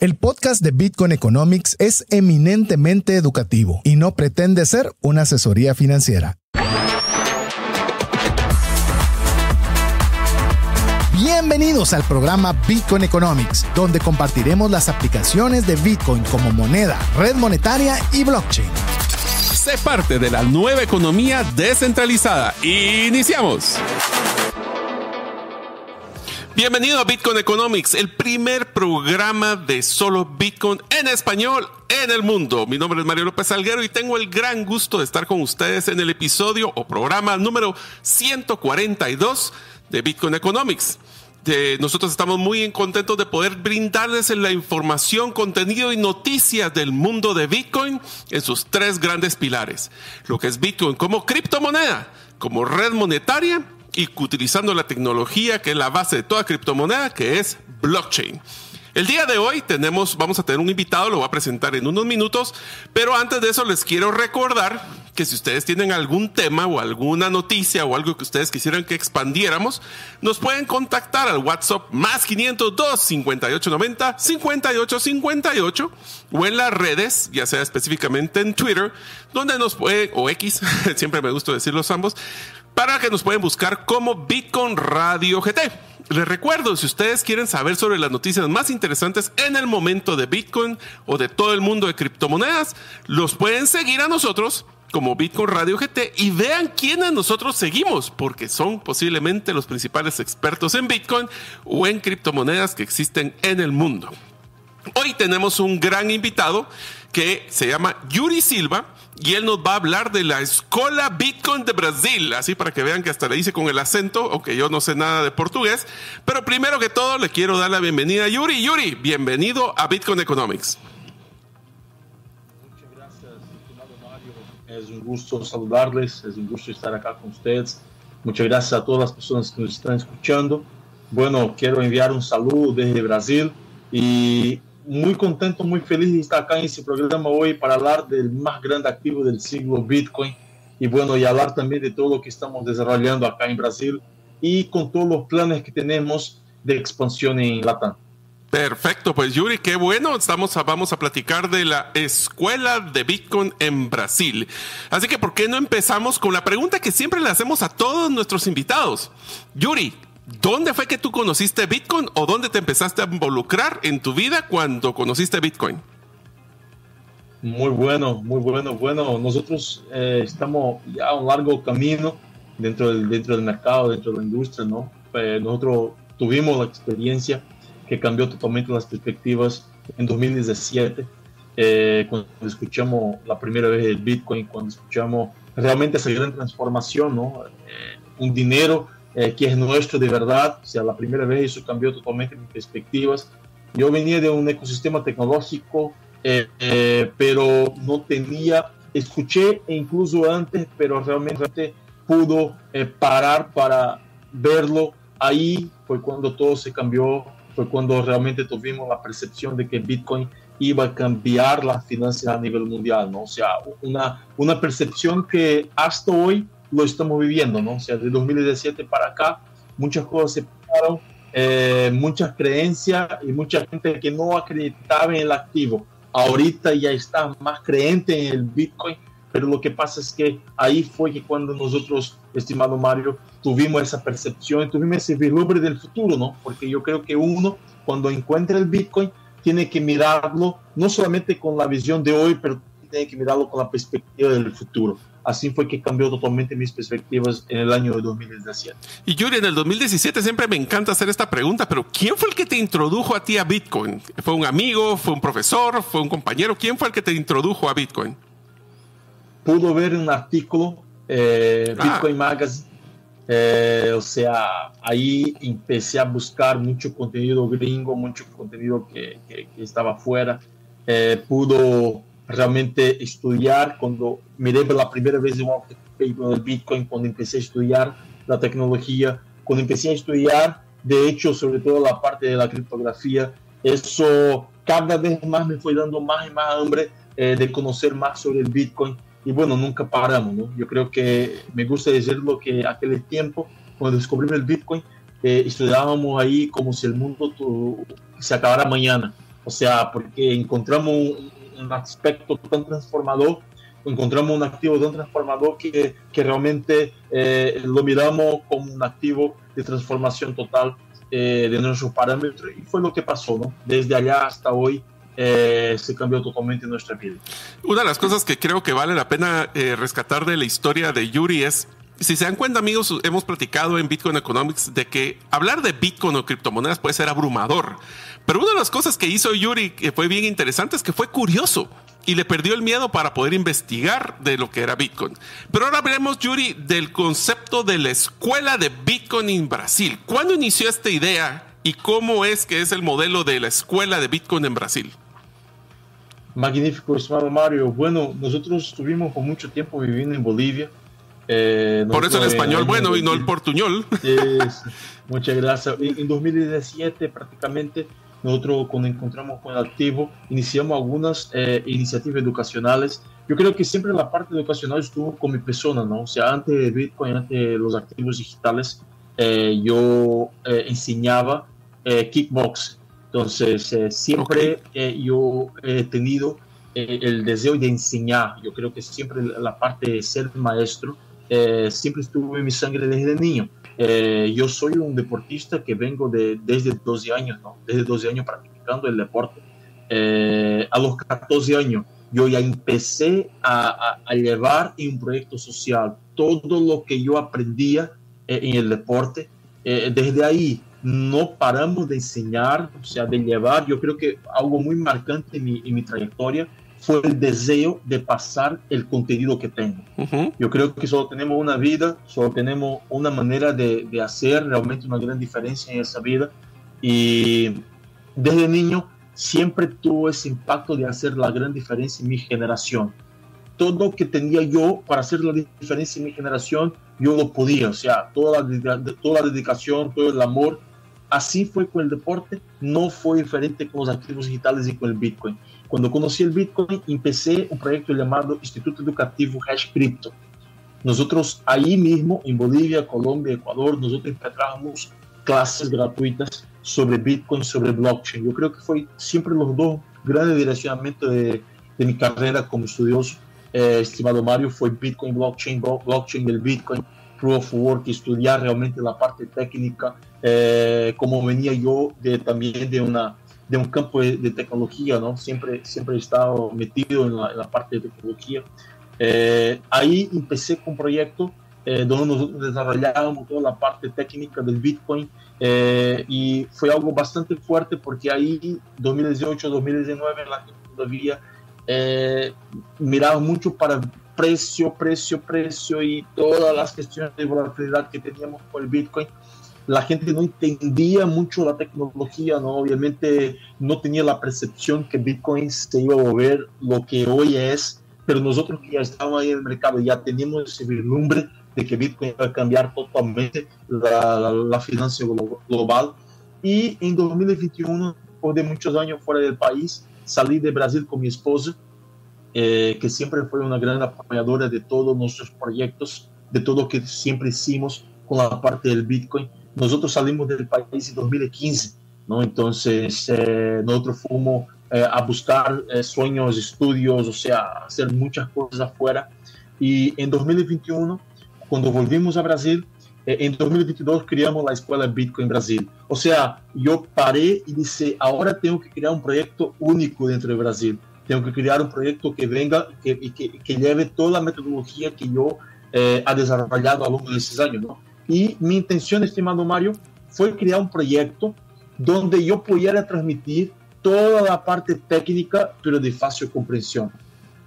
El podcast de Bitcoin Economics es eminentemente educativo y no pretende ser una asesoría financiera. Bienvenidos al programa Bitcoin Economics, donde compartiremos las aplicaciones de Bitcoin como moneda, red monetaria y blockchain. Sé parte de la nueva economía descentralizada. ¡Iniciamos! Bienvenido a Bitcoin Economics, el primer programa de solo Bitcoin en español en el mundo. Mi nombre es Mario López Salguero y tengo el gran gusto de estar con ustedes en el episodio o programa número 142 de Bitcoin Economics. Nosotros estamos muy contentos de poder brindarles la información, contenido y noticias del mundo de Bitcoin en sus tres grandes pilares. Lo que es Bitcoin como criptomoneda, como red monetaria y utilizando la tecnología que es la base de toda criptomoneda, que es blockchain. El día de hoy vamos a tener un invitado, lo voy a presentar en unos minutos, pero antes de eso les quiero recordar que si ustedes tienen algún tema o alguna noticia o algo que ustedes quisieran que expandiéramos, nos pueden contactar al WhatsApp más 502 5890 5858 o en las redes, ya sea específicamente en Twitter, donde nos pueden, o X, siempre me gusta decirlos ambos, para que nos pueden buscar como Bitcoin Radio GT. Les recuerdo, si ustedes quieren saber sobre las noticias más interesantes en el momento de Bitcoin o de todo el mundo de criptomonedas, los pueden seguir a nosotros como Bitcoin Radio GT y vean quiénes nosotros seguimos, porque son posiblemente los principales expertos en Bitcoin o en criptomonedas que existen en el mundo. Hoy tenemos un gran invitado que se llama Yuri Silva y él nos va a hablar de la Escola Bitcoin de Brasil, así para que vean que hasta le hice con el acento, aunque yo no sé nada de portugués, pero primero que todo le quiero dar la bienvenida a Yuri. Yuri, bienvenido a Bitcoin Economics. Muchas gracias, estimado Mario. Es un gusto saludarles, es un gusto estar acá con ustedes. Muchas gracias a todas las personas que nos están escuchando. Bueno, quiero enviar un saludo desde Brasil y muy contento, muy feliz de estar acá en este programa hoy para hablar del más grande activo del siglo, Bitcoin, y bueno, y hablar también de todo lo que estamos desarrollando acá en Brasil y con todos los planes que tenemos de expansión en Latam. Perfecto, pues Yuri, qué bueno, vamos a platicar de la Escuela de Bitcoin en Brasil. Así que, ¿por qué no empezamos con la pregunta que siempre le hacemos a todos nuestros invitados? Yuri, ¿dónde fue que tú conociste Bitcoin o dónde te empezaste a involucrar en tu vida cuando conociste Bitcoin? Muy bueno, muy bueno. Bueno, nosotros estamos ya a un largo camino dentro del mercado, dentro de la industria, ¿no? Nosotros tuvimos la experiencia que cambió totalmente las perspectivas en 2017, cuando escuchamos la primera vez el Bitcoin, cuando escuchamos realmente esa gran transformación, ¿no? Un dinero que es nuestro de verdad. O sea, la primera vez eso cambió totalmente mis perspectivas. Yo venía de un ecosistema tecnológico, pero no tenía, escuché incluso antes, pero realmente pudo parar para verlo. Ahí fue cuando todo se cambió, fue cuando realmente tuvimos la percepción de que Bitcoin iba a cambiar las finanzas a nivel mundial, ¿no? O sea, una percepción que hasta hoy lo estamos viviendo, ¿no? O sea, de 2017 para acá, muchas cosas se pasaron, muchas creencias y mucha gente que no acreditaba en el activo. Ahorita ya está más creyente en el Bitcoin, pero lo que pasa es que ahí fue que cuando nosotros, estimado Mario, tuvimos esa percepción, tuvimos ese vislumbre del futuro, ¿no? Porque yo creo que uno, cuando encuentra el Bitcoin, tiene que mirarlo no solamente con la visión de hoy, pero tiene que mirarlo con la perspectiva del futuro. Así fue que cambió totalmente mis perspectivas en el año de 2017. Y Yuri, en el 2017 siempre me encanta hacer esta pregunta, pero ¿quién fue el que te introdujo a ti a Bitcoin? ¿Fue un amigo? ¿Fue un profesor? ¿Fue un compañero? ¿Quién fue el que te introdujo a Bitcoin? Pudo ver un artículo, Bitcoin Magazine. O sea, ahí empecé a buscar mucho contenido gringo, mucho contenido que estaba afuera. Pudo realmente estudiar. Cuando miré por la primera vez un paper del Bitcoin, cuando empecé a estudiar la tecnología, cuando empecé a estudiar, de hecho, sobre todo la parte de la criptografía, eso cada vez más me fue dando más y más hambre de conocer más sobre el Bitcoin. Y bueno, nunca paramos, ¿no? Yo creo que me gusta decirlo que aquel tiempo, cuando descubrimos el Bitcoin, estudiábamos ahí como si el mundo se acabara mañana. O sea, porque encontramos un aspecto tan transformador, encontramos un activo tan transformador que realmente lo miramos como un activo de transformación total de nuestros parámetros, y fue lo que pasó, ¿no? Desde allá hasta hoy se cambió totalmente nuestra vida. Una de las cosas que creo que vale la pena rescatar de la historia de Yuri es, si se dan cuenta, amigos, hemos platicado en Bitcoin Economics de que hablar de Bitcoin o criptomonedas puede ser abrumador. Pero una de las cosas que hizo Yuri que fue bien interesante es que fue curioso y le perdió el miedo para poder investigar de lo que era Bitcoin. Pero ahora hablemos, Yuri, del concepto de la escuela de Bitcoin en Brasil. ¿Cuándo inició esta idea y cómo es que es el modelo de la escuela de Bitcoin en Brasil? Magnífico, estimado Mario. Bueno, nosotros estuvimos por mucho tiempo viviendo en Bolivia. Por eso el español bueno y no el portuñol. Muchas gracias. En 2017 prácticamente nosotros, cuando encontramos con el activo, iniciamos algunas iniciativas educacionales. Yo creo que siempre la parte educacional estuvo con mi persona, ¿no? O sea, antes de Bitcoin, antes de los activos digitales, yo enseñaba kickbox. Entonces, siempre yo he tenido el deseo de enseñar. Yo creo que siempre la parte de ser maestro siempre estuvo en mi sangre desde niño. Yo soy un deportista que vengo desde 12 años, ¿no? Desde 12 años practicando el deporte. A los 14 años yo ya empecé a llevar en un proyecto social todo lo que yo aprendía en el deporte. Desde ahí no paramos de enseñar, o sea, de llevar. Yo creo que algo muy marcante en mi trayectoria fue el deseo de pasar el contenido que tengo. Yo creo que solo tenemos una vida, solo tenemos una manera de hacer realmente una gran diferencia en esa vida, y desde niño siempre tuvo ese impacto de hacer la gran diferencia en mi generación. Todo lo que tenía yo para hacer la diferencia en mi generación, yo lo podía, o sea, toda la dedicación, todo el amor. Así fue con el deporte, no fue diferente con los activos digitales y con el Bitcoin. Cuando conocí el Bitcoin, empecé un proyecto llamado Instituto Educativo Hash Crypto. Nosotros ahí mismo, en Bolivia, Colombia, Ecuador, nosotros empezamos clases gratuitas sobre Bitcoin, sobre blockchain. Yo creo que fue siempre los dos grandes direccionamientos de mi carrera como estudioso, estimado Mario, fue Bitcoin, blockchain del Bitcoin, Proof of Work, estudiar realmente la parte técnica, como venía yo también de un campo de tecnología, ¿no? Siempre he estado metido en la parte de tecnología. Ahí empecé con un proyecto donde nosotros desarrollábamos toda la parte técnica del Bitcoin, y fue algo bastante fuerte porque ahí 2018, 2019 la gente todavía miraba mucho para precio y todas las cuestiones de volatilidad que teníamos con el Bitcoin. La gente no entendía mucho la tecnología, ¿no? Obviamente no tenía la percepción que Bitcoin se iba a volver lo que hoy es, pero nosotros que ya estábamos ahí en el mercado, ya teníamos ese vislumbre de que Bitcoin iba a cambiar totalmente la finanza global. Y en 2021, después de muchos años fuera del país, salí de Brasil con mi esposa, que siempre fue una gran apoyadora de todos nuestros proyectos, de todo lo que siempre hicimos con la parte del Bitcoin. Nosotros salimos del país en 2015, ¿no? Entonces nosotros fuimos a buscar sueños, estudios, o sea, hacer muchas cosas afuera. Y en 2021, cuando volvimos a Brasil, en 2022 creamos la Escuela Bitcoin Brasil. O sea, yo paré y dije, ahora tengo que crear un proyecto único dentro de Brasil. Tengo que crear un proyecto que venga y que lleve toda la metodología que yo he desarrollado a lo largo de esos años, ¿no? Y mi intención, estimado Mario, fue crear un proyecto donde yo pudiera transmitir toda la parte técnica, pero de fácil comprensión.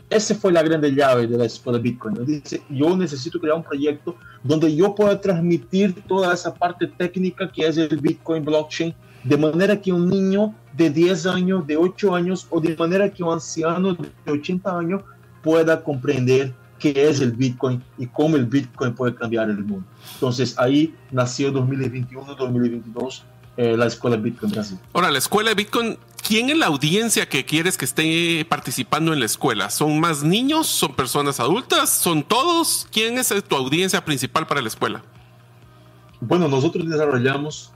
Esa fue la grande llave de la Escuela Bitcoin. Yo necesito crear un proyecto donde yo pueda transmitir toda esa parte técnica que es el Bitcoin blockchain, de manera que un niño de 10 años, de 8 años, o de manera que un anciano de 80 años pueda comprender qué es el Bitcoin y cómo el Bitcoin puede cambiar el mundo. Entonces ahí nació 2021-2022 la Escuela Bitcoin Brasil. Ahora, la Escuela de Bitcoin, ¿quién es la audiencia que quieres que esté participando en la escuela? ¿Son más niños? ¿Son personas adultas? ¿Son todos? ¿Quién es tu audiencia principal para la escuela? Bueno, nosotros desarrollamos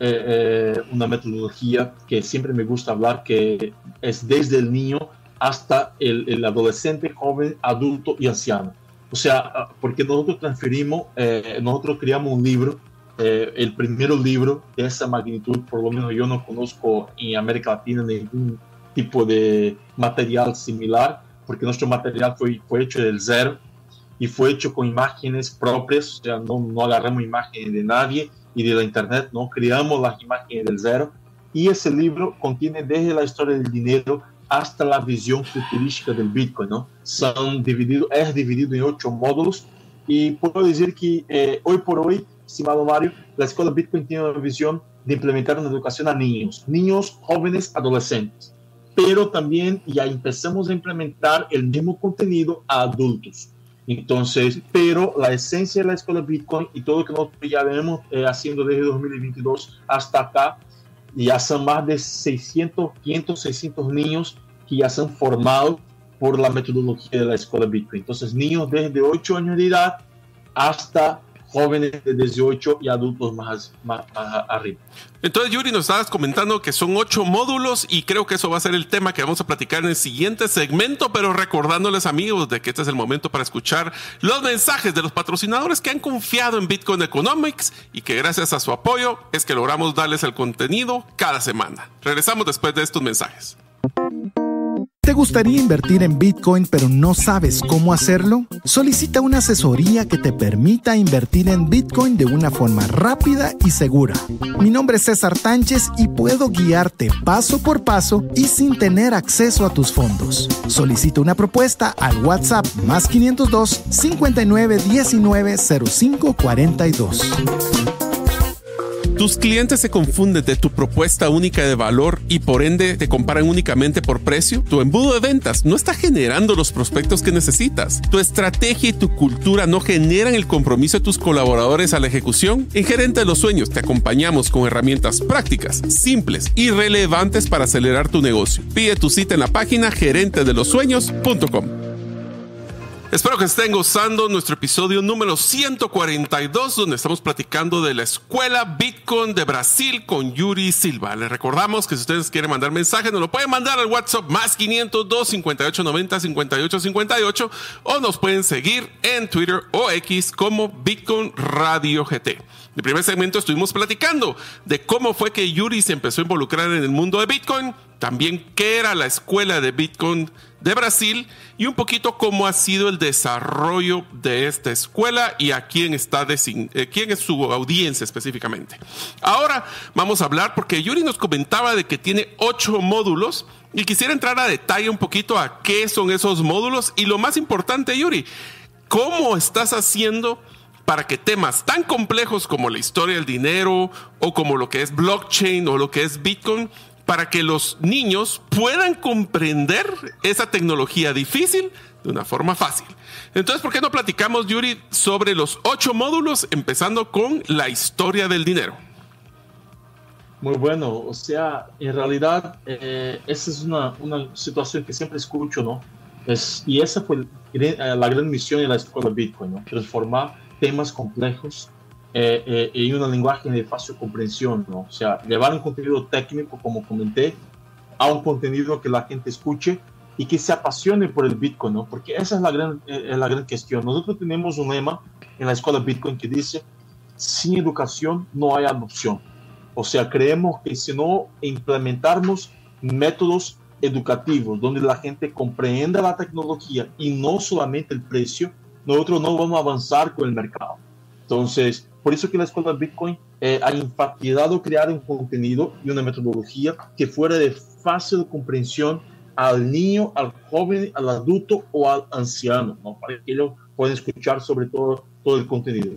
una metodología que siempre me gusta hablar, que es desde el niño hasta el adolescente, joven, adulto y anciano. O sea, porque nosotros nosotros creamos un libro, el primer libro de esa magnitud, por lo menos yo no conozco en América Latina ningún tipo de material similar, porque nuestro material fue hecho del cero y fue hecho con imágenes propias, o sea, no agarramos imágenes de nadie y de la internet, no creamos las imágenes del cero. Y ese libro contiene desde la historia del dinero hasta la visión futurística del Bitcoin, ¿no? Es dividido en 8 módulos y puedo decir que hoy por hoy, estimado Mario, la Escuela Bitcoin tiene una visión de implementar una educación a niños, jóvenes, adolescentes, pero también ya empezamos a implementar el mismo contenido a adultos. Entonces, pero la esencia de la Escuela Bitcoin y todo lo que nosotros ya venimos haciendo desde 2022 hasta acá, ya son más de 500, 600 niños que ya son formados por la metodología de la Escuela Bitcoin. Entonces, niños desde 8 años de edad hasta jóvenes de 18 y adultos más arriba. Entonces, Yuri, nos estabas comentando que son 8 módulos y creo que eso va a ser el tema que vamos a platicar en el siguiente segmento, pero recordándoles, amigos, de que este es el momento para escuchar los mensajes de los patrocinadores que han confiado en Bitcoin Economics y que gracias a su apoyo es que logramos darles el contenido cada semana. Regresamos después de estos mensajes. ¿Te gustaría invertir en Bitcoin pero no sabes cómo hacerlo? Solicita una asesoría que te permita invertir en Bitcoin de una forma rápida y segura. Mi nombre es César Tánchez y puedo guiarte paso por paso y sin tener acceso a tus fondos. Solicita una propuesta al WhatsApp +502 59 19 05 42. Tus clientes se confunden de tu propuesta única de valor y por ende te comparan únicamente por precio. Tu embudo de ventas no está generando los prospectos que necesitas. Tu estrategia y tu cultura no generan el compromiso de tus colaboradores a la ejecución. En Gerente de los Sueños te acompañamos con herramientas prácticas, simples y relevantes para acelerar tu negocio. Pide tu cita en la página gerentedelosueños.com. Espero que estén gozando nuestro episodio número 142, donde estamos platicando de la Escuela Bitcoin de Brasil con Yuri Silva. Les recordamos que si ustedes quieren mandar mensajes, nos lo pueden mandar al WhatsApp +502 5890 5858 o nos pueden seguir en Twitter o X como Bitcoin Radio GT. En el primer segmento estuvimos platicando de cómo fue que Yuri se empezó a involucrar en el mundo de Bitcoin, también qué era la Escuela de Bitcoin de Brasil y un poquito cómo ha sido el desarrollo de esta escuela y a quién quién es su audiencia específicamente. Ahora vamos a hablar porque Yuri nos comentaba de que tiene 8 módulos y quisiera entrar a detalle un poquito a qué son esos módulos y lo más importante, Yuri, ¿cómo estás haciendo para que temas tan complejos como la historia del dinero o como lo que es blockchain o lo que es Bitcoin, para que los niños puedan comprender esa tecnología difícil de una forma fácil? Entonces, ¿por qué no platicamos, Yuri, sobre los 8 módulos, empezando con la historia del dinero? Muy bueno, o sea, en realidad esa es una situación que siempre escucho, ¿no? Y esa fue la gran misión de la Escuela Bitcoin, ¿no? Transformar temas complejos en un lenguaje de fácil comprensión, ¿no? O sea, llevar un contenido técnico, como comenté, a un contenido que la gente escuche y que se apasione por el Bitcoin, ¿no? Porque esa es la gran cuestión. Nosotros tenemos un lema en la Escuela Bitcoin que dice: sin educación no hay adopción. O sea, creemos que si no implementarnos métodos educativos donde la gente comprenda la tecnología y no solamente el precio, nosotros no vamos a avanzar con el mercado. Entonces, por eso que la Escuela Bitcoin ha enfatizado crear un contenido y una metodología que fuera de fácil comprensión al niño, al joven, al adulto o al anciano, ¿no? Para que ellos puedan escuchar sobre todo el contenido.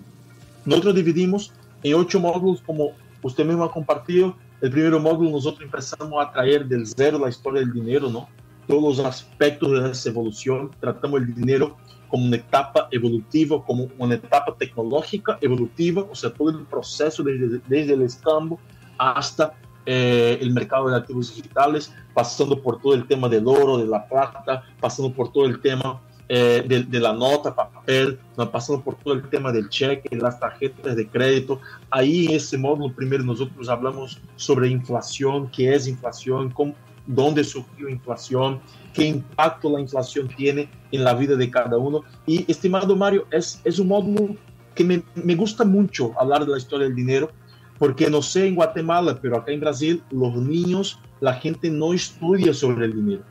Nosotros dividimos en 8 módulos, como usted mismo ha compartido. El primer módulo nosotros empezamos a traer del cero la historia del dinero, ¿no? Todos los aspectos de esa evolución. Tratamos el dinero como una etapa evolutiva, como una etapa tecnológica evolutiva, o sea, todo el proceso desde el escambo hasta el mercado de activos digitales, pasando por todo el tema del oro, de la plata, pasando por todo el tema de la nota, papel, ¿no? Pasando por todo el tema del cheque, las tarjetas de crédito. Ahí en ese módulo primero nosotros hablamos sobre inflación, qué es inflación, dónde surgió inflación, qué impacto la inflación tiene en la vida de cada uno. Y, estimado Mario, es un módulo que me gusta mucho hablar de la historia del dinero, porque no sé en Guatemala, pero acá en Brasil, los niños, la gente no estudia sobre el dinero.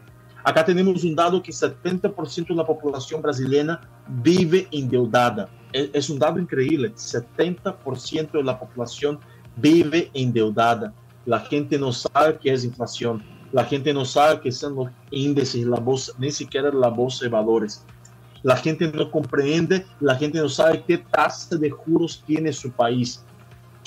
Acá tenemos un dado que 70% de la población brasileña vive endeudada. Es un dado increíble, 70% de la población vive endeudada. La gente no sabe qué es inflación, la gente no sabe qué son los índices, la bolsa, ni siquiera la bolsa de valores. La gente no comprende, la gente no sabe qué tasa de juros tiene su país.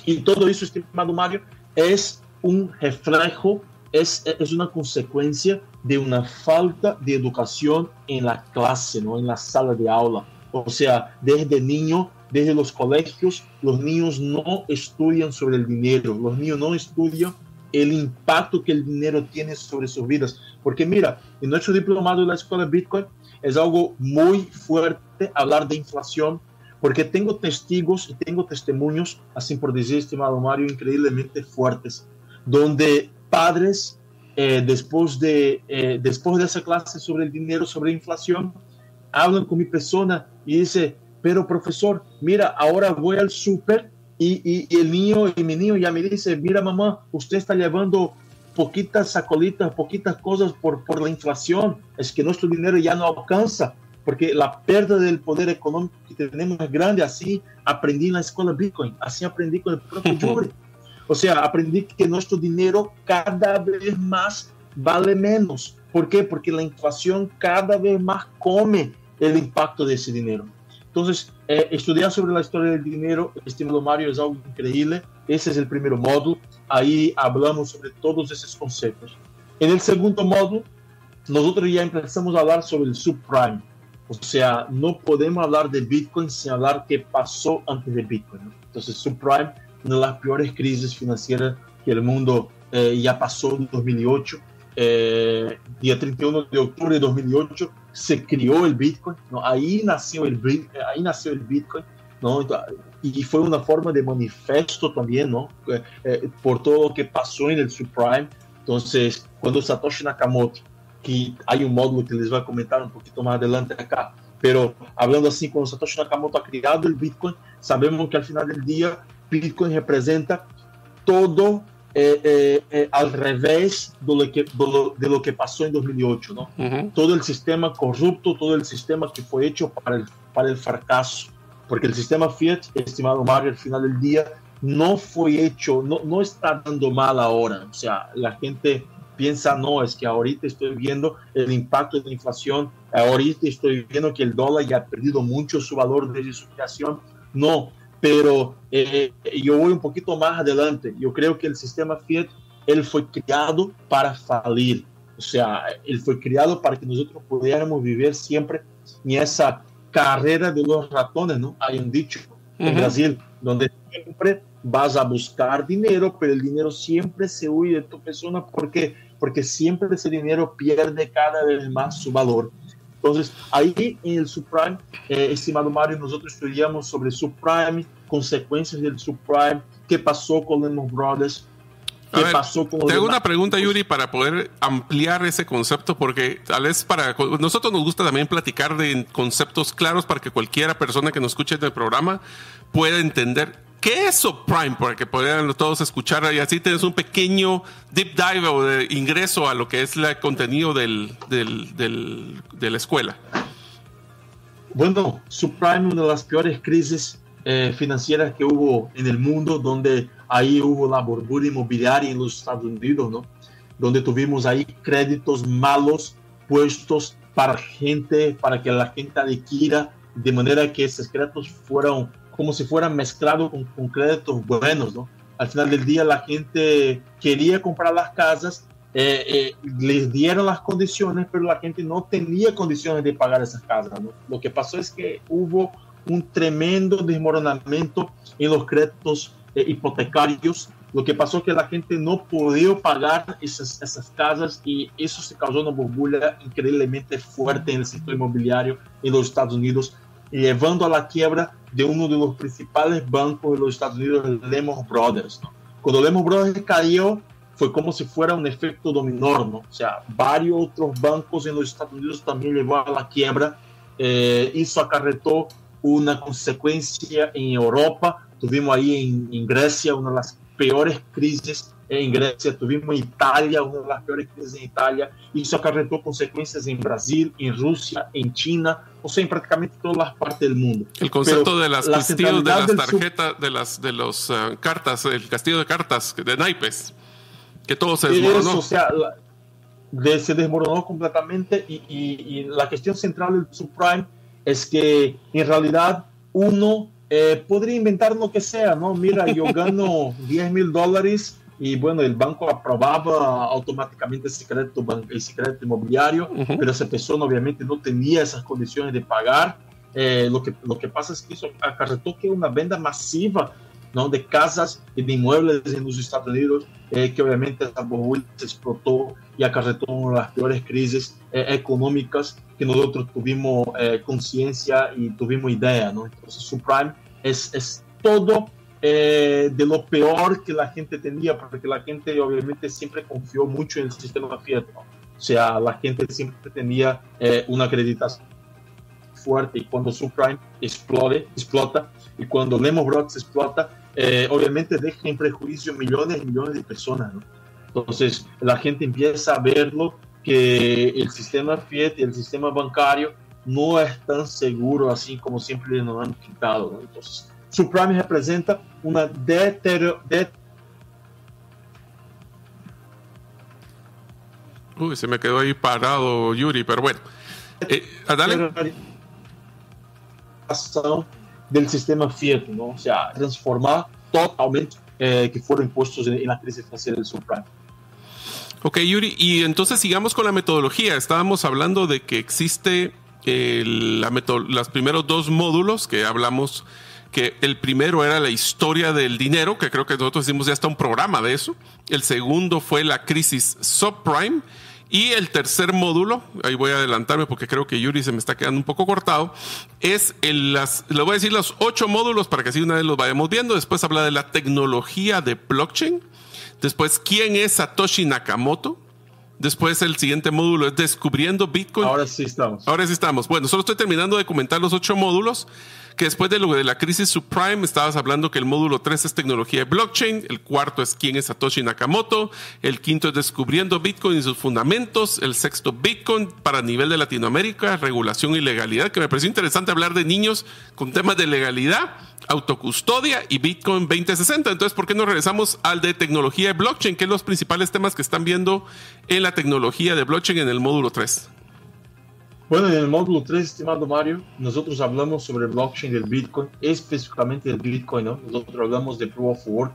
Y todo eso, estimado Mario, es un reflejo, es una consecuencia de una falta de educación en la clase, ¿no? En la sala de aula. O sea, desde niño, desde los colegios, los niños no estudian sobre el dinero, los niños no estudian el impacto que el dinero tiene sobre sus vidas. Porque mira, en nuestro diplomado de la Escuela Bitcoin es algo muy fuerte hablar de inflación, porque tengo testigos y tengo testimonios, así por decir, estimado Mario, increíblemente fuertes, donde padres, después de esa clase sobre el dinero, sobre inflación, hablan con mi persona y dicen, pero profesor, mira, ahora voy al súper y mi niño ya me dice, mira mamá, usted está llevando poquitas sacolitas, poquitas cosas por la inflación, es que nuestro dinero ya no alcanza, porque la pérdida del poder económico que tenemos es grande. Así aprendí en la escuela Bitcoin, así aprendí con el propio Yuri. O sea, aprendí que nuestro dinero cada vez más vale menos. ¿Por qué? Porque la inflación cada vez más come el impacto de ese dinero. Entonces, estudiar sobre la historia del dinero, estimado Mario, es algo increíble. Ese es el primer módulo. Ahí hablamos sobre todos esos conceptos. En el segundo módulo, nosotros ya empezamos a hablar sobre el subprime. O sea, no podemos hablar de Bitcoin sin hablar qué pasó antes de Bitcoin, ¿no? Entonces, subprime, una de las peores crisis financieras que el mundo ya pasó en 2008. Día 31 de octubre de 2008 se creó el Bitcoin, ¿no? Ahí nació el Bitcoin, ¿no? Y fue una forma de manifiesto también, ¿no? Por todo lo que pasó en el subprime. Entonces, cuando Satoshi Nakamoto, que hay un módulo que les voy a comentar un poquito más adelante acá, pero hablando así, cuando Satoshi Nakamoto ha creado el Bitcoin, sabemos que al final del día Bitcoin representa todo al revés de lo que pasó en 2008, ¿no? Uh-huh. Todo el sistema corrupto, todo el sistema que fue hecho para el fracaso, porque el sistema Fiat, estimado Mario, al final del día no fue hecho, no está dando mal ahora. O sea, la gente piensa, no, es que ahorita estoy viendo el impacto de la inflación, ahorita estoy viendo que el dólar ya ha perdido mucho su valor desde su creación. No, pero yo voy un poquito más adelante. Yo creo que el sistema Fiat, él fue creado para falir. O sea, él fue creado para que nosotros pudiéramos vivir siempre en esa carrera de los ratones, ¿no? Hay un dicho en Brasil, donde siempre vas a buscar dinero, pero el dinero siempre se huye de tu persona porque siempre ese dinero pierde cada vez más su valor. Entonces, ahí en el subprime, estimado Mario, nosotros estudiamos sobre subprime, consecuencias del subprime, qué pasó con Lehman Brothers, qué pasó con... Te hago una pregunta, Yuri, para poder ampliar ese concepto, porque tal vez para nosotros nos gusta también platicar de conceptos claros para que cualquiera persona que nos escuche en el programa pueda entender qué es subprime, para que puedan todos escuchar y así tienes un pequeño deep dive o de ingreso a lo que es el contenido de la escuela. Bueno, subprime, una de las peores crisis financieras que hubo en el mundo, donde ahí hubo la burbuja inmobiliaria en los Estados Unidos, ¿no? Donde tuvimos ahí créditos malos puestos para que la gente adquiera, de manera que esos créditos fueran como si fueran mezclados con créditos buenos, ¿no? Al final del día la gente quería comprar las casas, les dieron las condiciones, pero la gente no tenía condiciones de pagar esas casas, ¿no? Lo que pasó es que hubo un tremendo desmoronamiento en los créditos hipotecarios. Lo que pasó es que la gente no podía pagar esas casas y eso se causó una burbuja increíblemente fuerte en el sector inmobiliario en los Estados Unidos, llevando a la quiebra de uno de los principales bancos de los Estados Unidos, el Lehman Brothers, ¿no? Cuando Lehman Brothers cayó, fue como si fuera un efecto dominó, ¿no? O sea, varios otros bancos en los Estados Unidos también llevó a la quiebra. Eso acarretó una consecuencia en Europa. Tuvimos ahí en Grecia una de las peores crisis en Grecia, tuvimos en Italia una de las peores crisis en Italia. Eso acarretó consecuencias en Brasil, en Rusia, en China, o sea, en prácticamente todas las partes del mundo. El concepto de las castillos, de las tarjetas, de los cartas, el castillo de cartas, de naipes, que todo se desmoronó. Eso, o sea, se desmoronó completamente y la cuestión central del subprime es que en realidad uno podría inventar lo que sea, ¿no? Mira, yo gano $10,000 y bueno, el banco aprobaba automáticamente el secreto inmobiliario, pero esa persona obviamente no tenía esas condiciones de pagar. Lo que pasa es que eso acarretó que una venta masiva, ¿no?, de casas y de inmuebles en los Estados Unidos, que obviamente esa burbuja se explotó y acarretó una de las peores crisis económicas que nosotros tuvimos conciencia y tuvimos idea, ¿no? Entonces, subprime es todo de lo peor que la gente tenía, porque la gente obviamente siempre confió mucho en el sistema fiat, ¿no? O sea, la gente siempre tenía una acreditación fuerte, y cuando subprime explota, y cuando Lehman Brothers explota, obviamente deja en prejuicio millones y millones de personas, ¿no? Entonces la gente empieza a verlo, que el sistema fiat y el sistema bancario no es tan seguro así como siempre nos han quitado, ¿no? Entonces subprime representa una se me quedó ahí parado Yuri, pero bueno. Dale. Del sistema fiat, ¿no? O sea, transformar totalmente que fueron impuestos en la crisis financiera del subprime. Ok, Yuri, y entonces sigamos con la metodología. Estábamos hablando de que existe los primeros dos módulos que hablamos, que el primero era la historia del dinero, que creo que nosotros hicimos ya hasta un programa de eso. El segundo fue la crisis subprime. Y el tercer módulo, ahí voy a adelantarme porque creo que Yuri se me está quedando un poco cortado, es le voy a decir los 8 módulos para que así una vez los vayamos viendo. Después habla de la tecnología de blockchain. Después, ¿quién es Satoshi Nakamoto? Después el siguiente módulo es descubriendo Bitcoin. Ahora sí estamos. Bueno, solo estoy terminando de comentar los 8 módulos, que después de lo de la crisis subprime estabas hablando que el módulo 3 es tecnología de blockchain, el cuarto es quién es Satoshi Nakamoto, el quinto es descubriendo Bitcoin y sus fundamentos, el sexto Bitcoin para nivel de Latinoamérica, regulación y legalidad, que me pareció interesante hablar de niños con temas de legalidad, autocustodia y Bitcoin 2060. Entonces, ¿por qué no regresamos al de tecnología de blockchain, que es los principales temas que están viendo en la tecnología de blockchain en el módulo 3? Bueno, en el módulo 3, estimado Mario, nosotros hablamos sobre el blockchain del Bitcoin, específicamente del Bitcoin, ¿no? Nosotros hablamos de Proof of Work,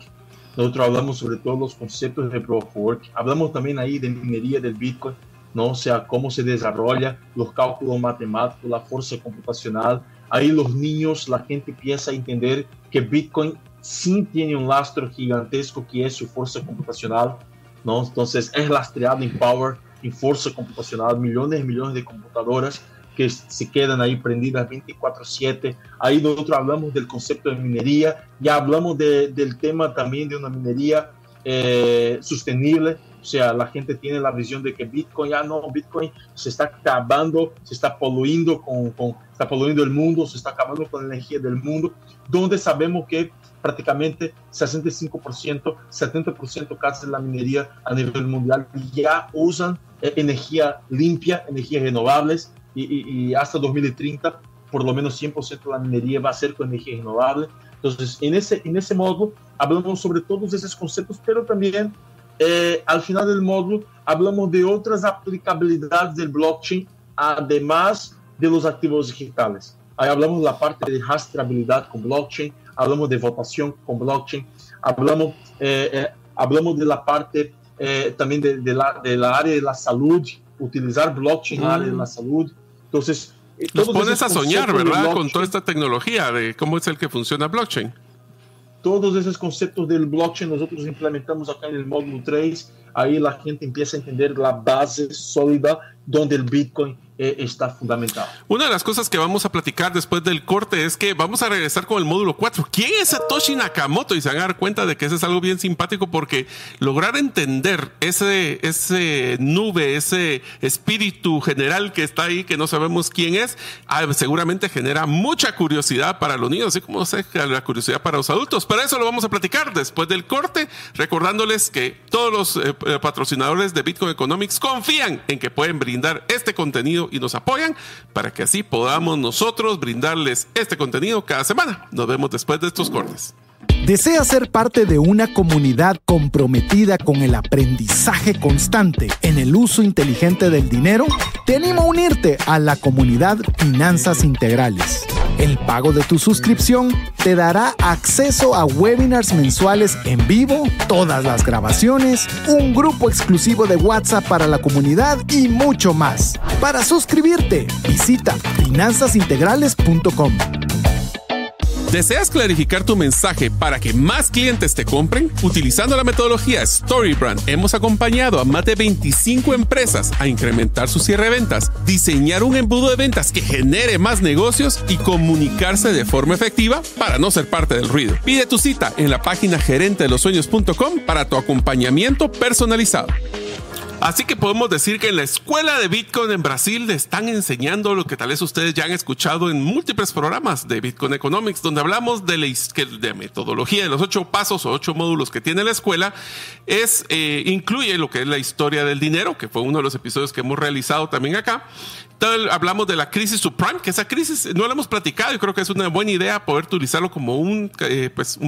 nosotros hablamos sobre todos los conceptos de Proof of Work, hablamos también ahí de minería del Bitcoin, ¿no? O sea, cómo se desarrolla, los cálculos matemáticos, la fuerza computacional. Ahí los niños, la gente empieza a entender que Bitcoin sí tiene un lastre gigantesco que es su fuerza computacional, ¿no? Entonces es lastreado en power, en fuerza computacional, millones y millones de computadoras que se quedan ahí prendidas 24/7. Ahí nosotros hablamos del concepto de minería, ya hablamos del tema también de una minería sostenible. O sea, la gente tiene la visión de que Bitcoin se está acabando, se está poluindo está poluindo el mundo, se está acabando con la energía del mundo, donde sabemos que prácticamente 65%, 70% casi de la minería a nivel mundial ya usan energía limpia, energías renovables, y hasta 2030 por lo menos 100% de la minería va a ser con energía renovable. Entonces, en ese módulo hablamos sobre todos esos conceptos, pero también al final del módulo hablamos de otras aplicabilidades del blockchain, además de los activos digitales. Ahí hablamos de la parte de rastreabilidad con blockchain, hablamos de votación con blockchain, hablamos de la parte también de la área de la salud, utilizar blockchain en la área de la salud. Entonces, nos pones a soñar, ¿verdad? Con toda esta tecnología de cómo es el que funciona blockchain. todos esos conceptos del blockchain nosotros implementamos acá en el módulo 3. Ahí la gente empieza a entender la base sólida donde el Bitcoin está fundamentado. Una de las cosas que vamos a platicar después del corte es que vamos a regresar con el módulo 4. ¿Quién es Satoshi Nakamoto? Y se van a dar cuenta de que eso es algo bien simpático, porque lograr entender ese nube, ese espíritu general que está ahí, que no sabemos quién es, seguramente genera mucha curiosidad para los niños, así como la curiosidad para los adultos. Pero eso lo vamos a platicar después del corte, recordándoles que todos los patrocinadores de Bitcoin Economics confían en que pueden brindar este contenido y nos apoyan para que así podamos nosotros brindarles este contenido cada semana. Nos vemos después de estos cortes. ¿Deseas ser parte de una comunidad comprometida con el aprendizaje constante en el uso inteligente del dinero? Te animo a unirte a la comunidad Finanzas Integrales. El pago de tu suscripción te dará acceso a webinars mensuales en vivo, todas las grabaciones, un grupo exclusivo de WhatsApp para la comunidad y mucho más. Para suscribirte, visita finanzasintegrales.com. ¿Deseas clarificar tu mensaje para que más clientes te compren? Utilizando la metodología StoryBrand, hemos acompañado a más de 25 empresas a incrementar su cierre de ventas, diseñar un embudo de ventas que genere más negocios y comunicarse de forma efectiva para no ser parte del ruido. Pide tu cita en la página gerentedelosueños.com para tu acompañamiento personalizado. Así que podemos decir que en la escuela de Bitcoin en Brasil le están enseñando lo que tal vez ustedes ya han escuchado en múltiples programas de Bitcoin Economics, donde hablamos de la metodología de los 8 pasos o 8 módulos que tiene la escuela. Incluye lo que es la historia del dinero, que fue uno de los episodios que hemos realizado también acá. Hablamos de la crisis subprime, que esa crisis no la hemos platicado y creo que es una buena idea poder utilizarlo como un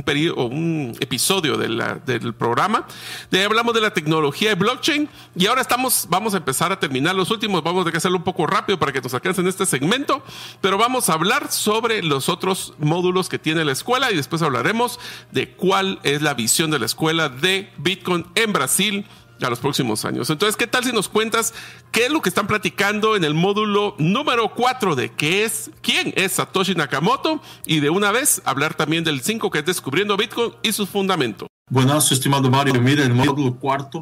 periodo o un episodio del programa. De ahí hablamos de la tecnología de blockchain y ahora vamos a empezar a terminar los últimos. Vamos a tener que hacerlo un poco rápido para que nos alcancen este segmento, pero vamos a hablar sobre los otros módulos que tiene la escuela y después hablaremos de cuál es la visión de la escuela de Bitcoin en Brasil a los próximos años. Entonces, ¿qué tal si nos cuentas qué es lo que están platicando en el módulo número 4 de quién es Satoshi Nakamoto, y de una vez hablar también del 5, que es Descubriendo Bitcoin y sus fundamentos? Buenas, estimado Mario. Mira, el módulo cuarto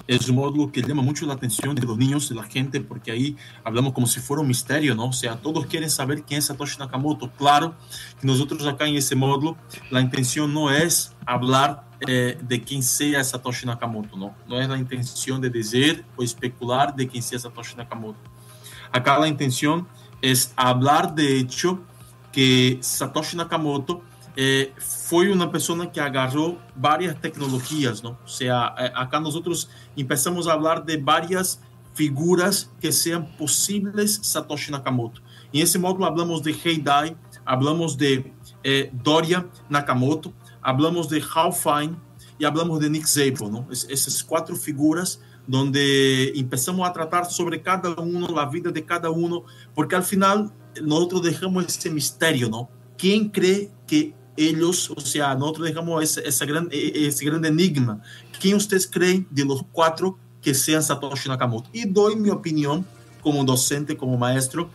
es un módulo que llama mucho la atención de los niños, de la gente, porque ahí hablamos como si fuera un misterio, ¿no? O sea, todos quieren saber quién es Satoshi Nakamoto. Claro que nosotros acá en ese módulo, la intención no es hablar de quién sea Satoshi Nakamoto, ¿no? No es la intención de decir o especular de quién sea Satoshi Nakamoto. Acá la intención es hablar de hecho que Satoshi Nakamoto fue una persona que agarró varias tecnologías, ¿no? O sea, acá nosotros empezamos a hablar de varias figuras que sean posibles Satoshi Nakamoto. En ese módulo hablamos de Heidai, hablamos de Doria Nakamoto, hablamos de Hal Finney y hablamos de Nick Szabo, ¿no? Esas 4 figuras donde empezamos a tratar sobre cada uno, la vida de cada uno, porque al final nosotros dejamos ese misterio, ¿no? ¿Quién cree que ellos, o sea, nosotros dejamos ese gran enigma? ¿Quién ustedes creen de los 4 que sean Satoshi Nakamoto? Y doy mi opinión como docente, como maestro,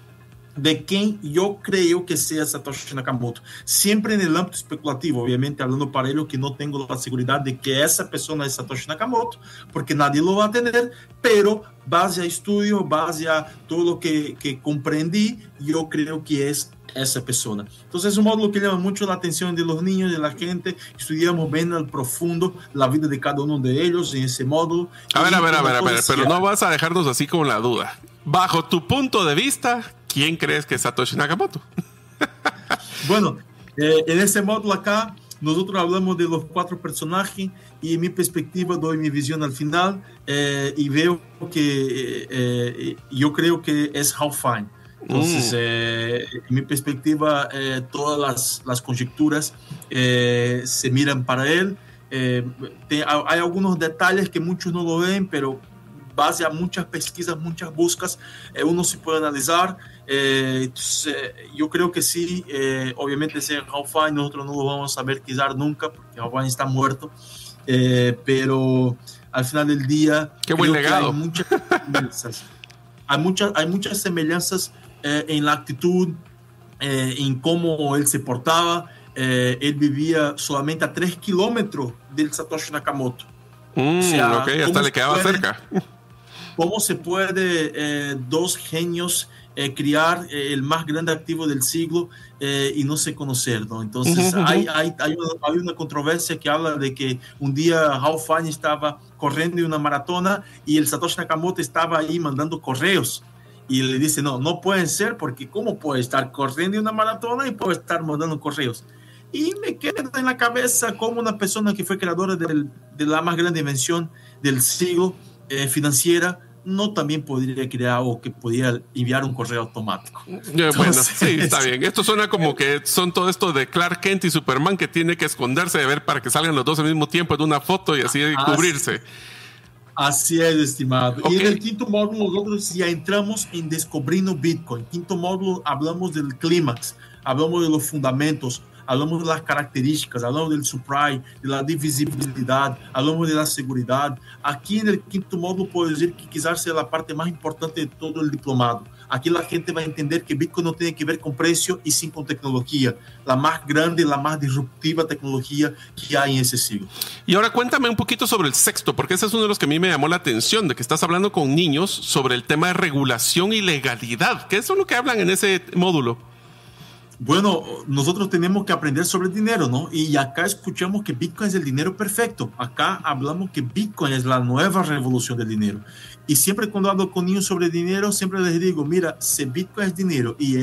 de quem eu creio que seja Satoshi Nakamoto. Sempre no âmbito especulativo, obviamente, falando para ele que não tenho a segurança de que essa pessoa é Satoshi Nakamoto, porque nadie lo va a tener, pero base a estudio, base a todo lo que comprendí, eu creio que é essa pessoa. Então, é um módulo que chama muito a atenção de los niños, de la gente. Estudiamos bem al profundo la vida de cada uno de ellos en ese módulo. A ver, pero no vas a dejarnos así con la duda. Bajo tu punto de vista, ¿quién crees que es Satoshi Nakamoto? Bueno, en ese módulo acá, nosotros hablamos de los 4 personajes y en mi perspectiva doy mi visión al final y veo que yo creo que es Hal Finney. Entonces, en mi perspectiva, todas las conjeturas se miran para él. Hay algunos detalles que muchos no lo ven, pero base a muchas pesquisas, muchas buscas, uno se puede analizar. Entonces, yo creo que sí, obviamente ese Hal Finney nosotros no lo vamos a saber quizás nunca, porque Hal Finney está muerto, pero al final del día qué buen legado. Hay muchas semejanzas en la actitud, en cómo él se portaba, él vivía solamente a 3 kilómetros del Satoshi Nakamoto. O sea, ok, hasta le quedaba cerca. ¿Cómo se puede dos genios crear el más grande activo del siglo y no se conocer, ¿no? Entonces hay una controversia que habla de que un día Ralph Fiennes estaba corriendo en una maratona y el Satoshi Nakamoto estaba ahí mandando correos. Y le dice, no pueden ser, porque ¿cómo puede estar corriendo en una maratona y puede estar mandando correos? Y me queda en la cabeza como una persona que fue creadora de la más grande invención del siglo financiera, no también podría crear o que podría enviar un correo automático. Entonces, bueno, sí, está bien. Esto suena como que son todo esto de Clark Kent y Superman que tiene que esconderse de ver para que salgan los dos al mismo tiempo en una foto y así cubrirse. Así es, estimado. Okay. Y en el quinto módulo nosotros ya entramos en Descubriendo Bitcoin. Quinto módulo hablamos del clímax, hablamos de los fundamentos, hablamos de las características, hablamos del supply, de la divisibilidad, hablamos de la seguridad. Aquí en el quinto módulo puedo decir que quizás sea la parte más importante de todo el diplomado. Aquí la gente va a entender que Bitcoin no tiene que ver con precio y sí con tecnología. La más grande, la más disruptiva tecnología que hay en ese siglo. Y ahora cuéntame un poquito sobre el sexto, porque ese es uno de los que a mí me llamó la atención, de que estás hablando con niños sobre el tema de regulación y legalidad. ¿Qué es lo que hablan en ese módulo? Bueno, nosotros tenemos que aprender sobre el dinero, ¿no? Y acá escuchamos que Bitcoin es el dinero perfecto. Acá hablamos que Bitcoin es la nueva revolución del dinero. Y siempre cuando hablo con niños sobre dinero, siempre les digo, mira, si Bitcoin es dinero y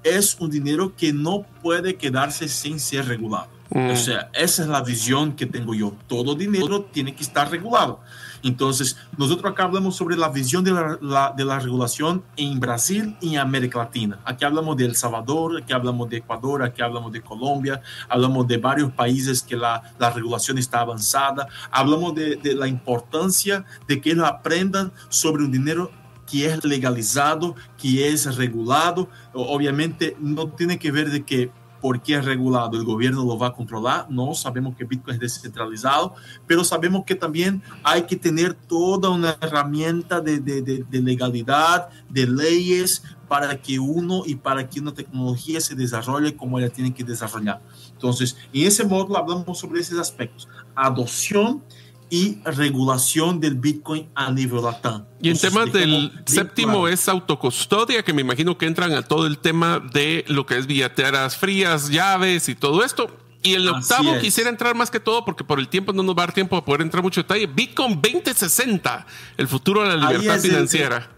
es un dinero que no puede quedarse sin ser regulado. O sea, esa es la visión que tengo yo. Todo dinero tiene que estar regulado. Entonces, nosotros acá hablamos sobre la visión de la regulación en Brasil y en América Latina. Aquí hablamos de El Salvador, aquí hablamos de Ecuador, aquí hablamos de Colombia, hablamos de varios países que la regulación está avanzada. Hablamos de la importancia de que ellos aprendan sobre un dinero que es legalizado, que es regulado. Obviamente, no tiene que ver de que ¿por qué es regulado? ¿El gobierno lo va a controlar? No, sabemos que Bitcoin es descentralizado, pero sabemos que también hay que tener toda una herramienta de legalidad, de leyes, para que una tecnología se desarrolle como ella tiene que desarrollar. Entonces, en ese módulo hablamos sobre esos aspectos. Adopción y regulación del Bitcoin a nivel LATAM. Y en temas del séptimo es autocustodia, que me imagino que entran a todo el tema de lo que es billeteras frías, llaves y todo esto. Y el octavo quisiera entrar más que todo, porque por el tiempo no nos va a dar tiempo a poder entrar mucho detalle. Bitcoin 2060, el futuro de la libertad financiera.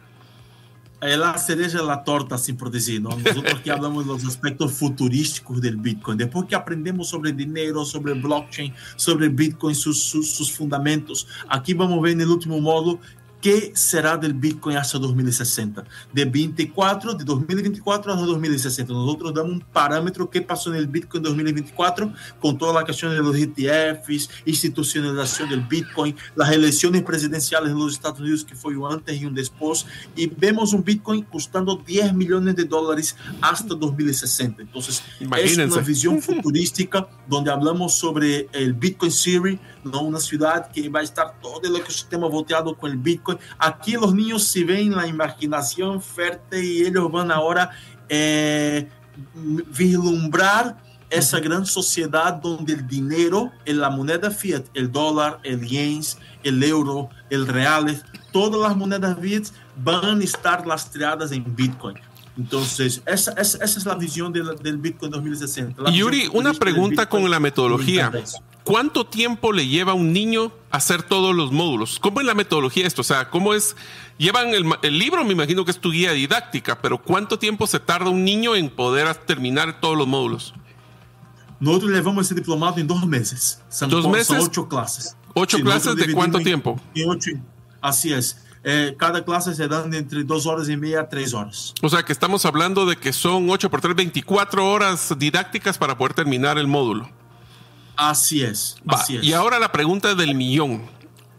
La cereja de la torta, así por decir, ¿no? Nosotros aquí hablamos de los aspectos futurísticos del Bitcoin. Después que aprendemos sobre dinero, sobre blockchain, sobre Bitcoin, sus fundamentos, aquí vamos a ver en el último módulo qué será del Bitcoin hasta 2060. De 2024 hasta 2060. Nosotros damos un parámetro que pasó en el Bitcoin 2024 con toda la cuestión de los ETFs, institucionalización del Bitcoin, las elecciones presidenciales en los Estados Unidos, que fue un antes y un después, y vemos un Bitcoin costando $10 millones hasta 2060. Entonces, imagínense. Es una visión futurística donde hablamos sobre el Bitcoin City, ¿no? Una ciudad que va a estar todo el ecosistema volteado con el Bitcoin. Aquí los niños se ven la imaginación fértil y ellos van ahora vislumbrar esa gran sociedad donde el dinero, la moneda fiat, el dólar, el yen, el euro, el real, todas las monedas fiat van a estar lastreadas en Bitcoin. Entonces, esa es la visión del Bitcoin 2060. Yuri, una pregunta con la metodología. ¿Cuánto tiempo le lleva a un niño hacer todos los módulos? ¿Cómo es la metodología esto? O sea, ¿cómo es? Llevan el libro, me imagino que es tu guía didáctica, pero ¿cuánto tiempo se tarda un niño en poder terminar todos los módulos? Nosotros llevamos ese diplomado en 2 meses. Son 2 meses. Son 8 clases. ¿8 clases de cuánto tiempo? Así es. Cada clase se dan entre 2 horas y media a 3 horas. O sea que estamos hablando de que son 8 por 3, 24 horas didácticas para poder terminar el módulo. Así es. Y ahora la pregunta del millón.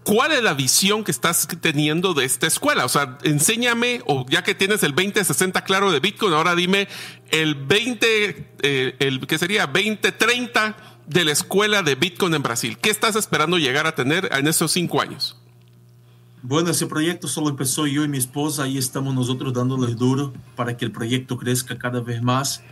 ¿Cuál es la visión que estás teniendo de esta escuela? O sea, enséñame, o ya que tienes el 2060 claro de Bitcoin, ahora dime el 2030 de la escuela de Bitcoin en Brasil. ¿Qué estás esperando llegar a tener en esos 5 años? Bueno, ese proyecto solo empezó yo y mi esposa. Ahí estamos nosotros dándoles duro para que el proyecto crezca cada vez más.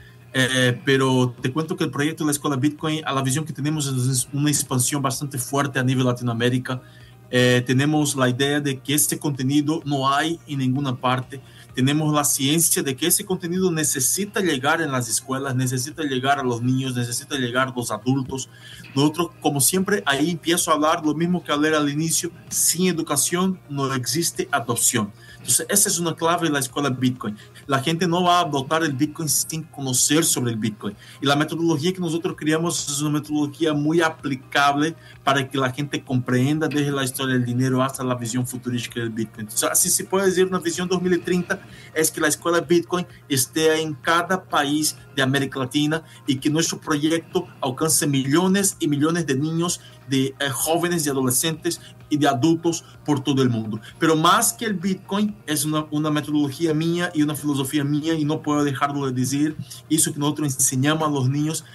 pero te cuento que el proyecto de la Escuela Bitcoin, a la visión que tenemos es una expansión bastante fuerte a nivel Latinoamérica. Tenemos la idea de que este contenido no hay en ninguna parte. Tenemos la ciencia de que ese contenido necesita llegar en las escuelas, necesita llegar a los niños, necesita llegar a los adultos. Nosotros, como siempre, ahí empiezo a hablar lo mismo que hablé al inicio: sin educación no existe adopción. Entonces, esa es una clave de la Escuela Bitcoin. La gente no va a adoptar el Bitcoin sin conocer sobre el Bitcoin. Y la metodología que nosotros creamos es una metodología muy aplicable para que la gente comprenda desde la historia del dinero hasta la visión futurística del Bitcoin. Entonces, así se puede decir, una visión 2030 es que la Escuela Bitcoin esté en cada país de América Latina y que nuestro proyecto alcance millones y millones de niños, de jóvenes y adolescentes y de adultos por todo el mundo. Pero más que el Bitcoin, es una metodología mía y una filosofía mía, y no puedo dejarlo de decir. Eso que nosotros enseñamos a los niños.